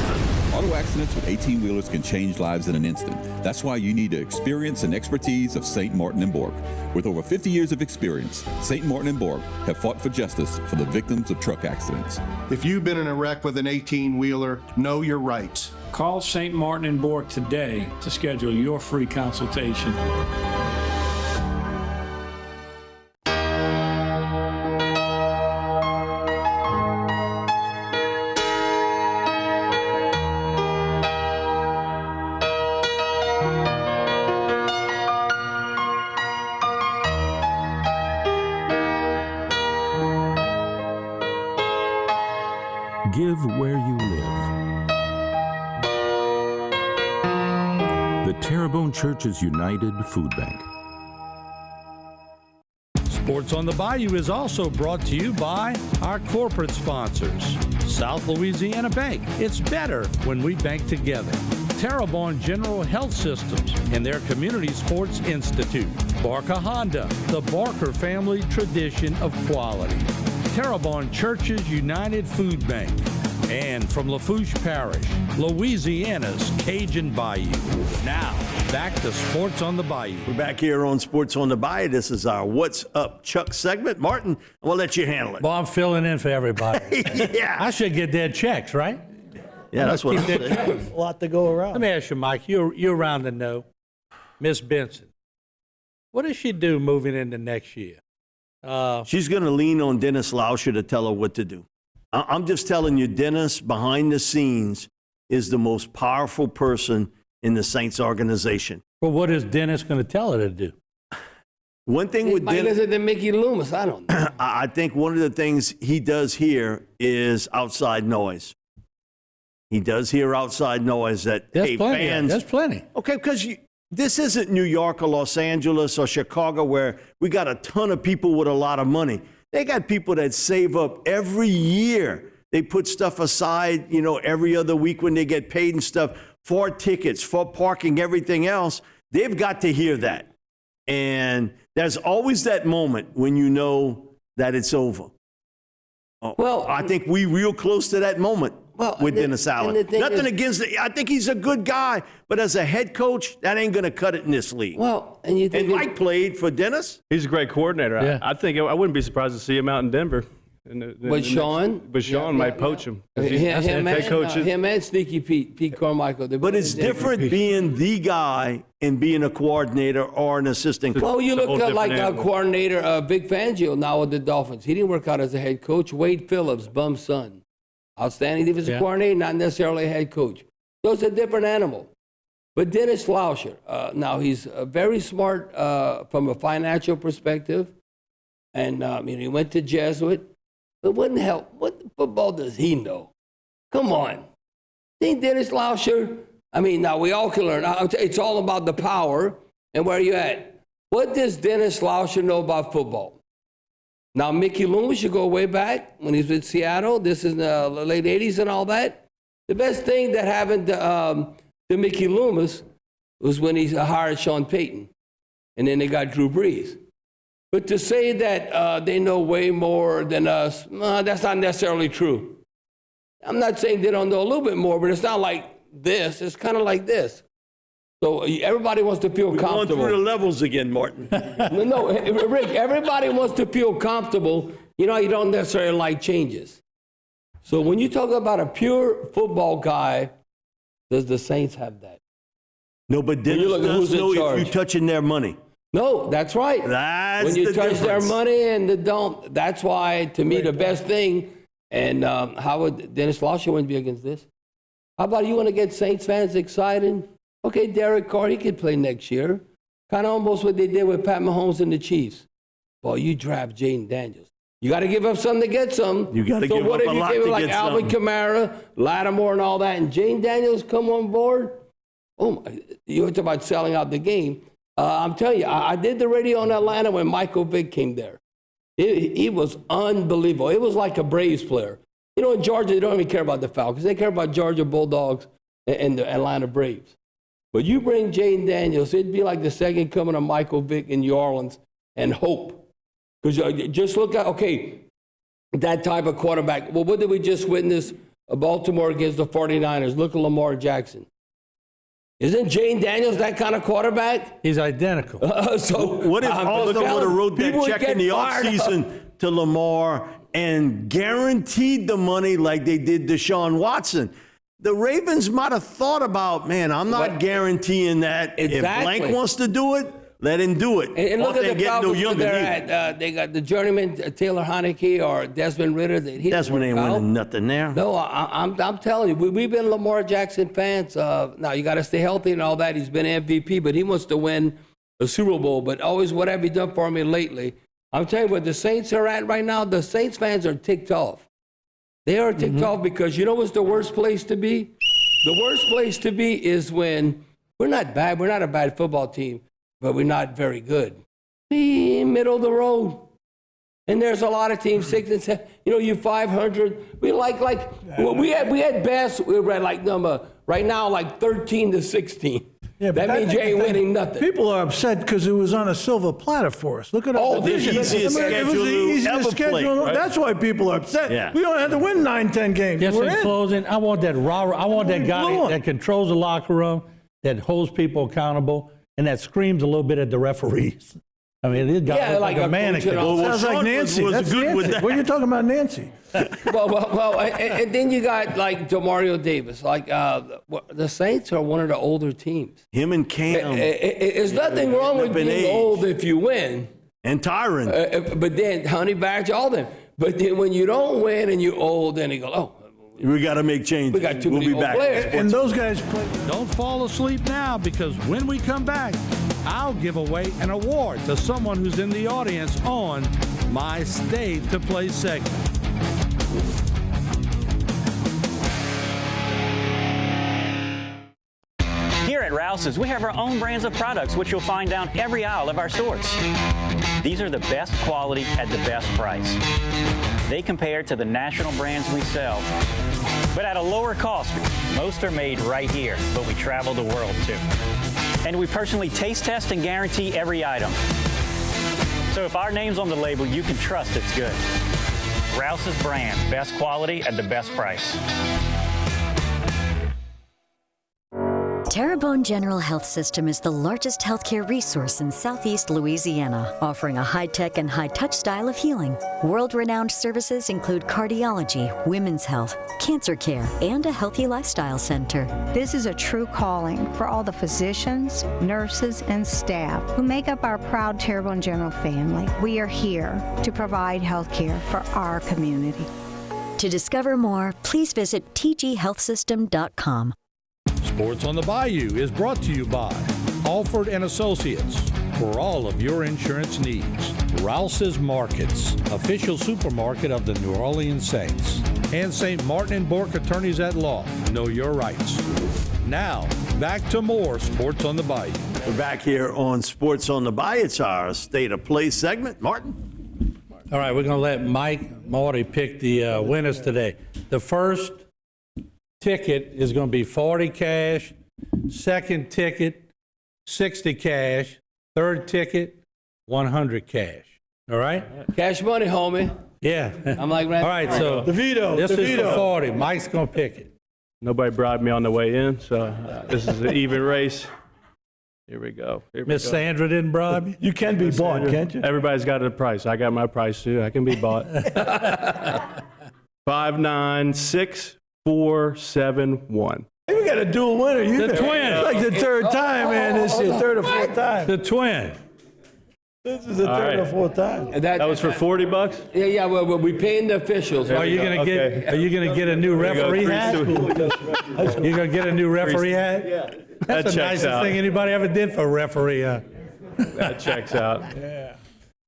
Auto accidents with 18-wheelers can change lives in an instant. That's why you need the experience and expertise of St. Martin and Bourke. With over 50 years of experience, St. Martin and Bourke have fought for justice for the victims of truck accidents. If you've been in a wreck with an 18-wheeler, know your rights. Call St. Martin and Bourke today to schedule your free consultation. Give where you live. The Terrebonne Church's United Food Bank. Sports on the Bayou is also brought to you by our corporate sponsors. South Louisiana Bank. It's better when we bank together. Terrebonne General Health Systems and their Community Sports Institute. Barker Honda, the Barker family tradition of quality. Terrebonne Church's United Food Bank. And from Lafourche Parish, Louisiana's Cajun Bayou. Now, back to Sports on the Bayou. We're back here on Sports on the Bayou. This is our What's Up Chuck segment. Martin, I'm going to let you handle it. Well, I'm filling in for everybody. Yeah. I should get dead checks, right? Yeah, that's what I'm saying. A lot to go around. Let me ask you, Mike, you're around to know. Miss Benson, what does she do moving into next year? She's going to lean on Dennis Lauscher to tell her what to do. I'm just telling you, Dennis, behind the scenes, is the most powerful person in the Saints organization. Well, what is Dennis going to tell her to do? One thing with Dennis, listen to Mickey Loomis. I don't know. I think one of the things he does here is outside noise. He does hear outside noise that, hey, fans. There's plenty. Okay, because this isn't New York or Los Angeles or Chicago where we got a ton of people with a lot of money. They got people that save up every year. They put stuff aside, every other week when they get paid and stuff for tickets, for parking, everything else. They've got to hear that. And there's always that moment when you know that it's over. Well, I think we real close to that moment with Dennis Allen. Nothing against it. I think he's a good guy, but as a head coach, that ain't going to cut it in this league. Well, and Mike played for Dennis. He's a great coordinator. Yeah. I think I wouldn't be surprised to see him out in Denver. But Sean might poach him. Him and Sneaky Pete Carmichael. But it's different being the guy and being a coordinator or an assistant coach. Well, you look at like a coordinator, Vic Fangio now with the Dolphins. He didn't work out as a head coach. Wade Phillips, bum son. Outstanding defensive coordinator, not necessarily a head coach. So it's a different animal. But Dennis Lauscher, now he's very smart from a financial perspective. And he went to Jesuit. But wouldn't help. What football does he know? Come on. Think Dennis Lauscher? Now we all can learn. It's all about the power and where you at. What does Dennis Lauscher know about football? Now, Mickey Loomis, you go way back when he was with Seattle. This is in the late 80s and all that. The best thing that happened to Mickey Loomis was when he hired Sean Payton. And then they got Drew Brees. But to say that they know way more than us, that's not necessarily true. I'm not saying they don't know a little bit more, but it's not like this. It's kind of like this. So everybody wants to feel comfortable. We're going through the levels again, Martin. No, Rick, everybody wants to feel comfortable. You don't necessarily like changes. So when you talk about a pure football guy, does the Saints have that? No, but Dennis does know if you're touching their money. No, that's right. That's when you the touch difference. their money and they don't. That's why, to me, the best thing. And how would Dennis Lauscher wouldn't be against this? How about you want to get Saints fans excited? Okay, Derek Carr, he could play next year. Kind of almost what they did with Pat Mahomes and the Chiefs. Well, you draft Jaden Daniels. You got to give up something to get some. You got to give up a lot to get some. So what if you give like Alvin Kamara, Lattimore, and all that, and Jaden Daniels come on board? Oh, you talk about selling out the game. I'm telling you, I did the radio in Atlanta when Michael Vick came there. He was unbelievable. It was like a Braves player. In Georgia, they don't even care about the Falcons. They care about Georgia Bulldogs and the Atlanta Braves. But you bring Jaden Daniels, it'd be like the second coming of Michael Vick in New Orleans and hope. Because just look at, that type of quarterback. Well, what did we just witness? Baltimore against the 49ers. Look at Lamar Jackson. Isn't Jaden Daniels that kind of quarterback? He's identical. So what if Austin would have wrote that check in the offseason to Lamar and guaranteed the money like they did Deshaun Watson? The Ravens might have thought about, man, I'm not guaranteeing that. Exactly. If Blank wants to do it, let him do it. And look at the Falcons no they got the journeyman Taylor Heineke or Desmond Ritter. Desmond ain't winning nothing there. No, I'm telling you, we've been Lamar Jackson fans. Now, you got to stay healthy and all that. He's been MVP, but he wants to win a Super Bowl. But always, what have you done for me lately? I'm telling you what the Saints are at right now. The Saints fans are ticked off. They are ticked off because you know what's the worst place to be? The worst place to be is when We're not bad. We're not a bad football team, but we're not very good. We middle of the road. And there's a lot of teams, 6 and 7. You know, you 500. We we had best. We were at like number right now, like 13 to 16. Yeah, that means you ain't winning nothing. People are upset because it was on a silver platter for us. Look at our division. The easiest It was the easiest schedule. Right? That's why people are upset. Yeah. We don't have to win 9-10 games. Just We're in in. closing, I want that guy that controls the locker room, that holds people accountable, and that screams a little bit at the referees. I mean, this guy looks like a mannequin. Sounds like Nancy. That's good Nancy. with that. What are you talking about, Nancy? well, and then you got like Demario Davis. Like the Saints are one of the older teams. Him and Cam. There's nothing wrong with being old if you win. And Tyron. But then Honey Badger, all them. But then when you don't win and you're old, then they go, oh. We got to make changes. We got too many old players. And those guys play. Don't fall asleep now, because when we come back, I'll give away an award to someone who's in the audience on my Stay to Play segment. Here at Rouse's, we have our own brands of products, which you'll find down every aisle of our stores. These are the best quality at the best price. They compare to the national brands we sell, but at a lower cost. Most are made right here, but we travel the world too. And we personally taste test and guarantee every item. So if our name's on the label, you can trust it's good. Rouse's brand, best quality at the best price. Terrebonne General Health System is the largest healthcare resource in Southeast Louisiana, offering a high-tech and high-touch style of healing. World-renowned services include cardiology, women's health, cancer care, and a healthy lifestyle center. This is a true calling for all the physicians, nurses, and staff who make up our proud Terrebonne General family. We are here to provide healthcare for our community. To discover more, please visit tghealthsystem.com. Sports on the Bayou is brought to you by Alford and Associates. For all of your insurance needs, Rouse's Markets, official supermarket of the New Orleans Saints, and St. Martin and Bourke Attorneys at Law. Know your rights. Now, back to more Sports on the Bayou. We're back here on Sports on the Bayou. It's our State of Play segment. Martin? All right, we're going to let Mike Marty pick the winners today. The first ticket is going to be 40 cash, second ticket 60 cash, third ticket 100 cash. All right? Cash money, homie. Yeah. I'm like, all right, so this is for 40. Mike's going to pick it. Nobody bribed me on the way in, so this is an even race. Here we go. Miss Sandra didn't bribe you? You can be bought, can't you? Everybody's got a price. I got my price too. I can be bought. 596471. We got a dual winner. The twin. It's like the third time, man. This is the third or fourth time. The twin. This is the third or fourth time. And that was for $40? Yeah. Well, we paying the officials. Are you gonna get? Are you gonna get a new referee hat? You gonna get a new referee hat? Yeah. That's the nicest thing anybody ever did for a referee. That checks out. Yeah.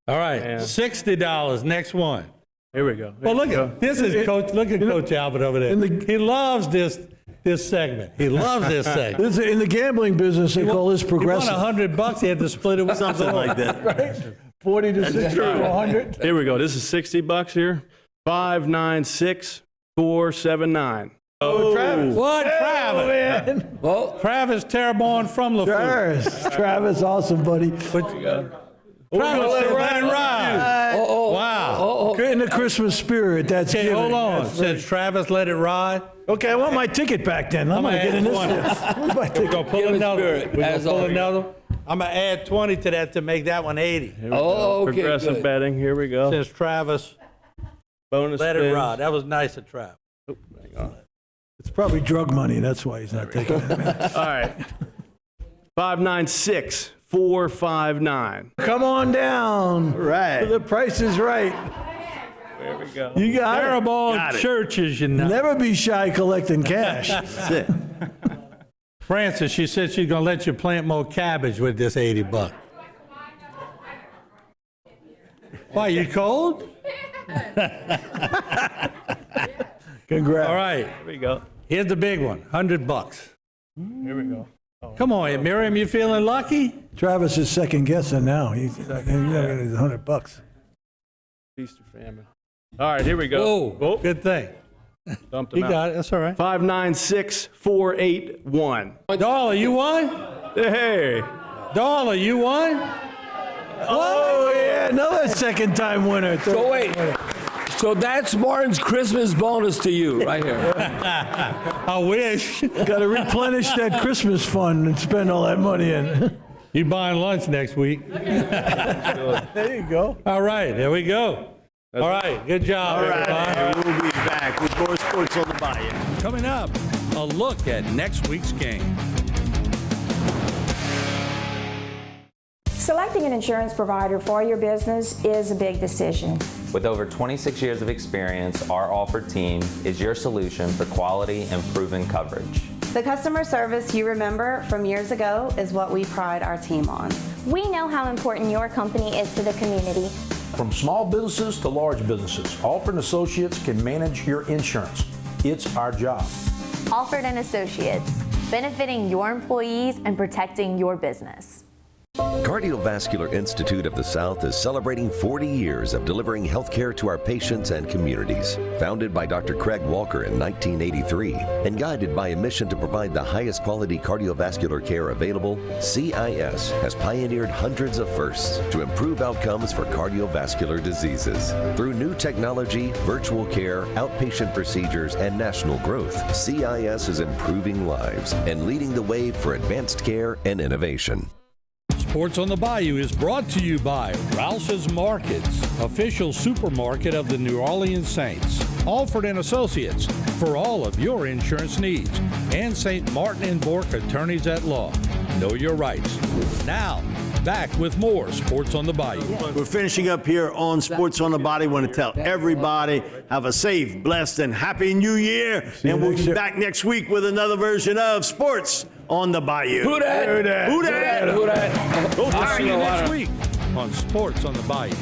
All right. $60. Next one. Here we go. Well, look at this is Coach. Look at Coach Albert over there. He loves this segment. He loves this segment. In the gambling business, they call this progressive. He won $100. He had to split it with something like that. Right? 40 to 60 to 100. Here we go. This is $60 here. 596479. Oh, Travis. What, Travis? Man. Well, Travis Terrebonne from LaFleur. Travis, awesome, buddy. Travis, let it ride. Wow. In the Christmas spirit, that's okay, giving. Hold on. Since Travis let it ride. Okay, I want my ticket back then. I'm going to get in this. Where's my ticket? We're going to pull another. I'm going to add 20 to that to make that one 80. Okay. Progressive good. Betting. Here we go. Since Travis bonus let spins. it ride. That was nice of Travis. Oh, hang on. It's probably drug money. That's why he's not taking it. All right. 596459. Come on down. Right. The price is right. There we go. You got Terrebonne churches, you know. Never be shy collecting cash. That's it. Francis, she said she's going to let you plant more cabbage with this $80. Why, you cold? Congrats. All right. Here we go. Here's the big one, $100. Here we go. Come on, Miriam, you feeling lucky? Travis is second guessing now. He's $100. Feast or famine. All right, here we go. Whoa, good thing. Dumped him You out. got it. That's all right. 596481. Dollar, you won? Hey. Dollar, you won? Oh, yeah, another second-time winner. So wait. So that's Martin's Christmas bonus to you right here. I wish. Got to replenish that Christmas fund and spend all that money in. You buying lunch next week? There you go. All right, there we go. All right, good job, All right, everybody. we'll be back with more Sports on the Bayou. Coming up, a look at next week's game. Selecting an insurance provider for your business is a big decision. With over 26 years of experience, our offered team is your solution for quality and proven coverage. The customer service you remember from years ago is what we pride our team on. We know how important your company is to the community. From small businesses to large businesses, Alford & Associates can manage your insurance. It's our job. Alford & Associates, benefiting your employees and protecting your business. Cardiovascular Institute of the South is celebrating 40 years of delivering health care to our patients and communities. Founded by Dr. Craig Walker in 1983 and guided by a mission to provide the highest quality cardiovascular care available, CIS has pioneered hundreds of firsts to improve outcomes for cardiovascular diseases. Through new technology, virtual care, outpatient procedures, and national growth, CIS is improving lives and leading the way for advanced care and innovation. Sports on the Bayou is brought to you by Rouse's Markets, official supermarket of the New Orleans Saints. Alford & Associates for all of your insurance needs. And St. Martin & Bourke Attorneys at Law. Know your rights. Now, back with more Sports on the Bayou. We're finishing up here on Sports on the Body. Want to tell everybody, have a safe, blessed, and happy New Year. And we'll be back next week with another version of Sports on the Bayou. Who dat? Who dat? Who dat? We'll see you next week on Sports on the Bayou.